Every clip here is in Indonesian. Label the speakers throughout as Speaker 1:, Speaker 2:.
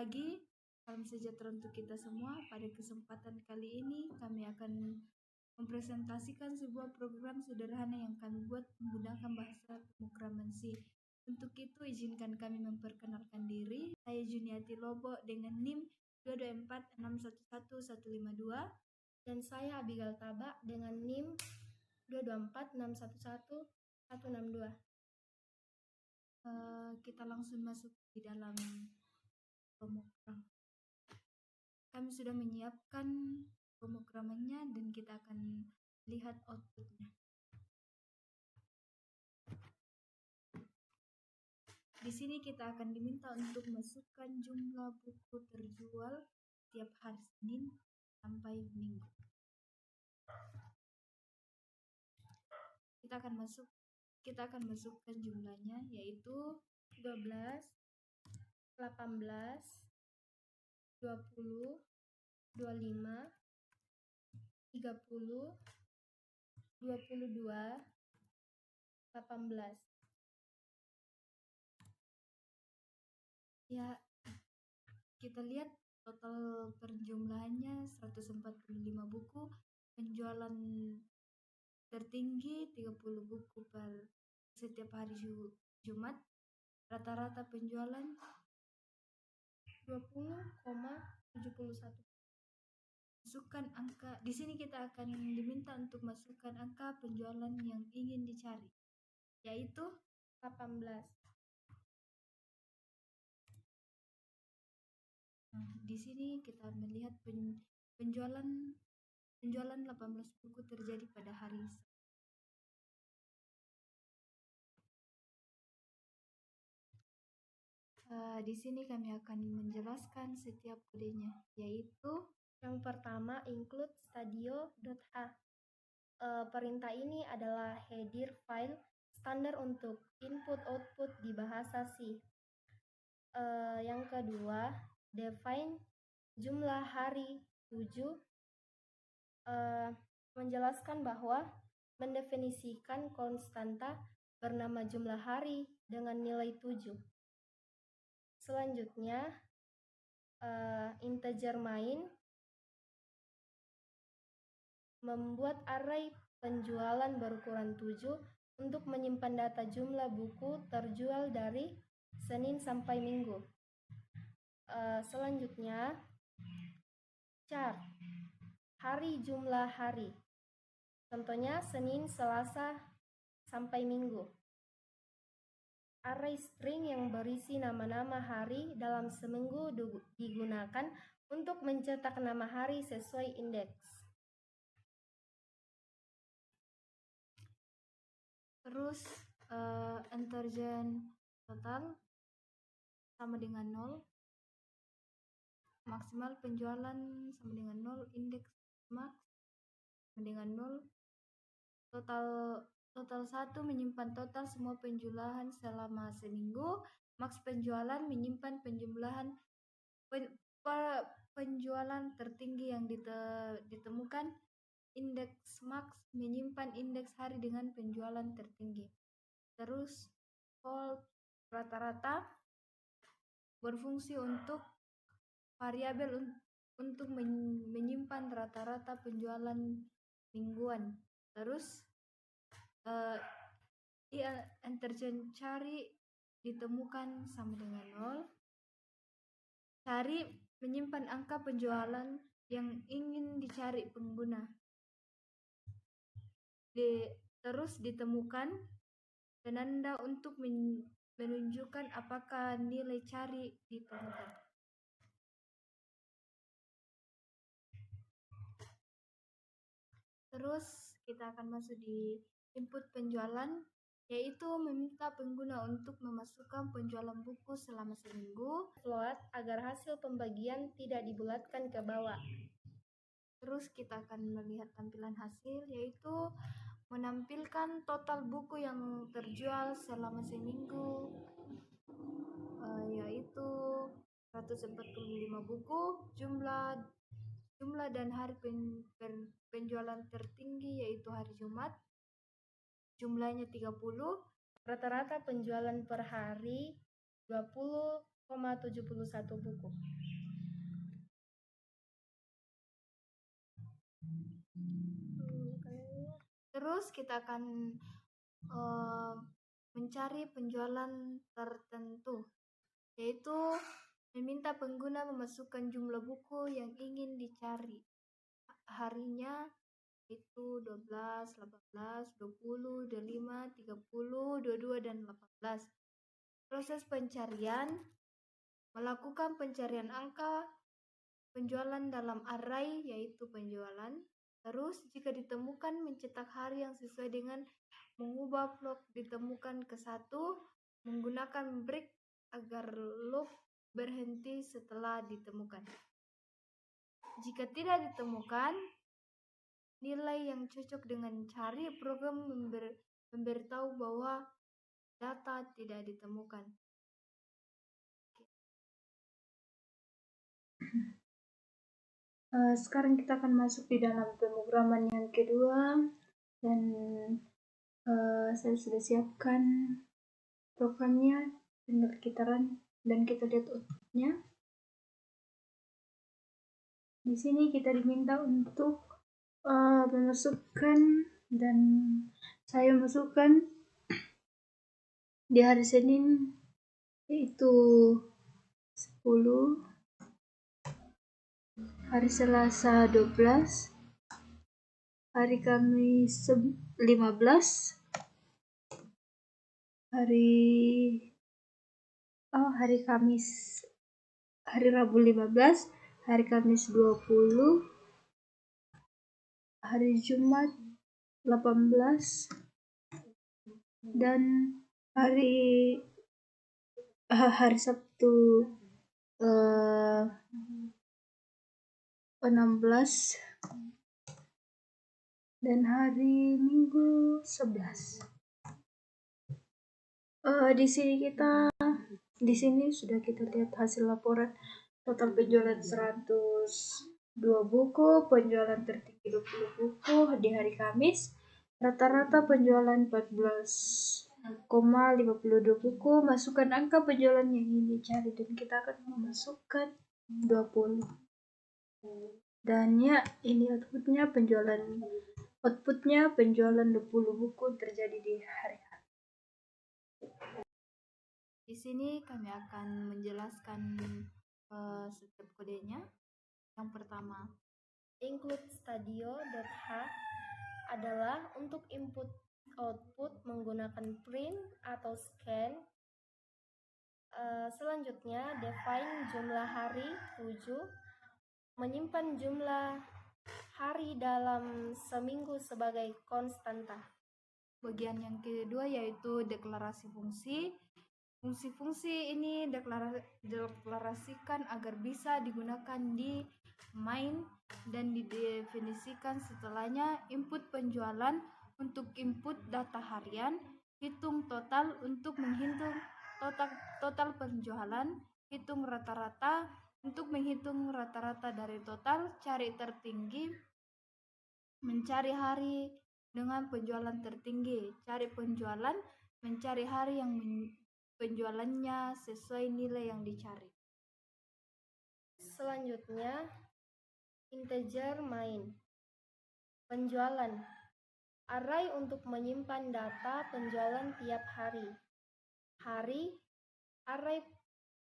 Speaker 1: pagi, salam sejahtera untuk kita semua. Pada kesempatan kali ini kami akan mempresentasikan sebuah program sederhana yang kami buat menggunakan bahasa pemrograman C. Untuk itu izinkan kami memperkenalkan diri. Saya Juniati Lobo dengan NIM 224611152
Speaker 2: dan saya Abigail Taba dengan NIM 224611162.
Speaker 1: Kita langsung masuk di dalam pemrogram. Kami sudah menyiapkan pemrogramannya dan kita akan lihat outputnya. Di sini kita akan diminta untuk masukkan jumlah buku terjual tiap hari Senin sampai Minggu. Kita akan masukkan jumlahnya, yaitu
Speaker 2: 12, 18, 20, 25, 30, 22, 18.
Speaker 1: Ya, kita lihat total perjumlahannya 145 buku, penjualan tertinggi 30 buku per setiap hari Jumat, rata-rata penjualan
Speaker 2: 20,71.
Speaker 1: Masukkan angka. Di sini kita akan diminta untuk masukkan angka penjualan yang ingin dicari, yaitu
Speaker 2: 18.
Speaker 1: Di sini kita melihat penjualan 18 buku terjadi pada hari di sini kami akan menjelaskan setiap kodenya, yaitu
Speaker 2: yang pertama include stadio.h. Perintah ini adalah header file standar untuk input-output di bahasa C. Yang kedua, define jumlah hari 7, menjelaskan bahwa mendefinisikan konstanta bernama jumlah hari dengan nilai 7. Selanjutnya, integer main membuat array penjualan berukuran 7 untuk menyimpan data jumlah buku terjual dari Senin sampai Minggu. Selanjutnya, chart hari jumlah hari. Contohnya Senin, Selasa, sampai Minggu. Array string yang berisi nama-nama hari dalam seminggu digunakan untuk mencetak nama hari sesuai indeks.
Speaker 1: Terus integer total sama dengan 0, maksimal penjualan sama dengan 0, indeks max sama dengan 0, total 1 menyimpan total semua penjualan selama seminggu, max penjualan menyimpan penjualan tertinggi yang ditemukan, indeks max menyimpan indeks hari dengan penjualan tertinggi. Terus fold rata-rata berfungsi untuk variabel untuk menyimpan rata-rata penjualan mingguan. Terus integer cari ditemukan sama dengan 0. Cari menyimpan angka penjualan yang ingin dicari pengguna. Terus ditemukan penanda untuk menunjukkan apakah nilai cari ditemukan. Terus kita akan masuk di input penjualan, yaitu meminta pengguna untuk memasukkan penjualan buku selama seminggu,
Speaker 2: float agar hasil pembagian tidak dibulatkan ke bawah.
Speaker 1: Terus kita akan melihat tampilan hasil, yaitu menampilkan total buku yang terjual selama seminggu, yaitu 145 buku. Jumlah dan hari penjualan tertinggi yaitu hari Jumat, jumlahnya 30.
Speaker 2: Rata-rata penjualan per hari 20 1,71 buku.
Speaker 1: Terus kita akan mencari penjualan tertentu, yaitu meminta pengguna memasukkan jumlah buku yang ingin dicari. Harinya itu 12, 18, 20, 25, 30, 22, dan 18. Proses pencarian: melakukan pencarian angka penjualan dalam array, yaitu penjualan. Terus, jika ditemukan, mencetak hari yang sesuai dengan mengubah blok ditemukan ke 1, menggunakan break agar loop berhenti setelah ditemukan. Jika tidak ditemukan nilai yang cocok dengan cari, program memberitahu bahwa data tidak ditemukan.
Speaker 3: Sekarang kita akan masuk di dalam pemrograman yang kedua, dan saya sudah siapkan programnya, tinggal kita run dan kita lihat outputnya. Di sini kita diminta untuk memasukkan, dan saya masukkan di hari Senin yaitu 10, hari Selasa 12, hari Kamis 15, hari Rabu 15, hari Kamis 20, hari Jumat 18, dan hari Sabtu 16, dan hari Minggu 11. Di sini sudah kita lihat hasil laporan total penjualan 102 buku, penjualan tertinggi 20 buku di hari Kamis, rata-rata penjualan 14,52 buku. Masukkan angka penjualan yang ingin dicari dan kita akan memasukkan 20. Dan ya, ini outputnya penjualan 20 buku terjadi di hari.
Speaker 1: Di sini kami akan menjelaskan setiap kodenya. Yang pertama,
Speaker 2: include stadio.h adalah untuk input output menggunakan print atau scan. Selanjutnya, define jumlah hari 7, menyimpan jumlah hari dalam seminggu sebagai konstanta.
Speaker 1: Bagian yang kedua yaitu deklarasi fungsi. Fungsi-fungsi ini deklarasikan agar bisa digunakan di main dan didefinisikan setelahnya. Input penjualan untuk input data harian, hitung total untuk menghitung total penjualan, hitung rata-rata untuk menghitung rata-rata dari total, cari tertinggi, mencari hari dengan penjualan tertinggi, cari penjualan, mencari hari yang penjualannya sesuai nilai yang dicari.
Speaker 2: Selanjutnya, integer main. Penjualan. Array untuk menyimpan data penjualan tiap hari. Hari, array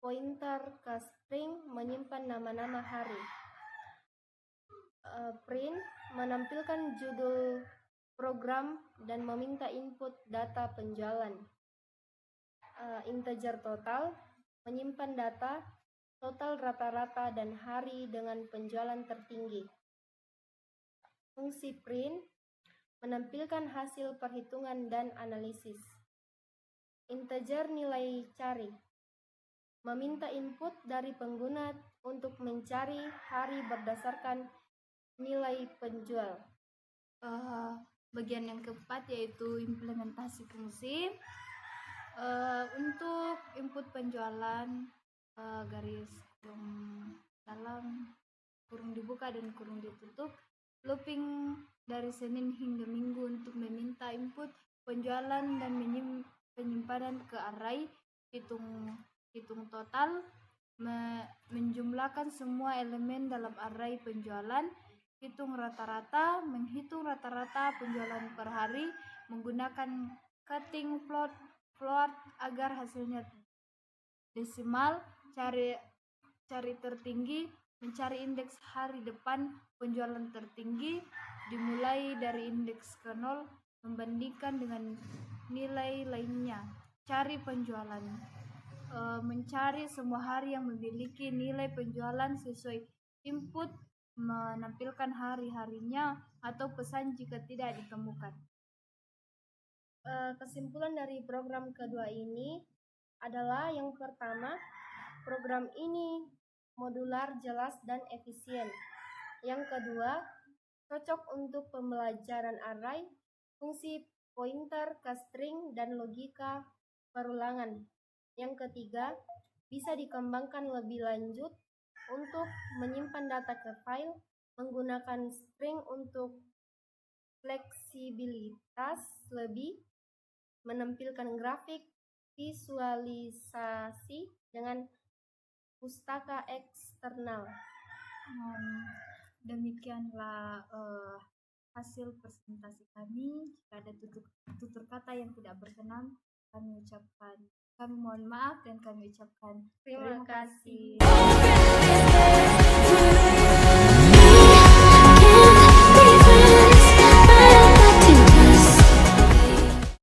Speaker 2: pointer ke string menyimpan nama-nama hari. Print, menampilkan judul program dan meminta input data penjualan. Integer total, menyimpan data total rata-rata dan hari dengan penjualan tertinggi. Fungsi print, menampilkan hasil perhitungan dan analisis. Integer nilai cari, meminta input dari pengguna untuk mencari hari berdasarkan nilai penjual.
Speaker 1: Bagian yang keempat yaitu implementasi fungsi. Untuk input penjualan, garis kurung dalam, kurung dibuka dan kurung ditutup, looping dari Senin hingga Minggu untuk meminta input penjualan dan penyimpanan ke array, hitung hitung total, menjumlahkan semua elemen dalam array penjualan, hitung rata-rata, menghitung rata-rata penjualan per hari, menggunakan cutting float agar hasilnya desimal, cari tertinggi, mencari indeks hari depan penjualan tertinggi, dimulai dari indeks ke 0, membandingkan dengan nilai lainnya, cari penjualan, mencari semua hari yang memiliki nilai penjualan sesuai input, menampilkan hari-harinya atau pesan jika tidak ditemukan.
Speaker 2: Kesimpulan dari program kedua ini adalah yang pertama, program ini modular, jelas, dan efisien. Yang kedua, cocok untuk pembelajaran array, fungsi pointer ke string, dan logika perulangan. Yang ketiga, bisa dikembangkan lebih lanjut untuk menyimpan data ke file, menggunakan string untuk fleksibilitas lebih, menampilkan grafik, visualisasi dengan pustaka eksternal.
Speaker 1: Demikianlah hasil presentasi kami. Jika ada tutur kata yang tidak berkenan, kami mohon maaf dan kami ucapkan
Speaker 2: Terima kasih.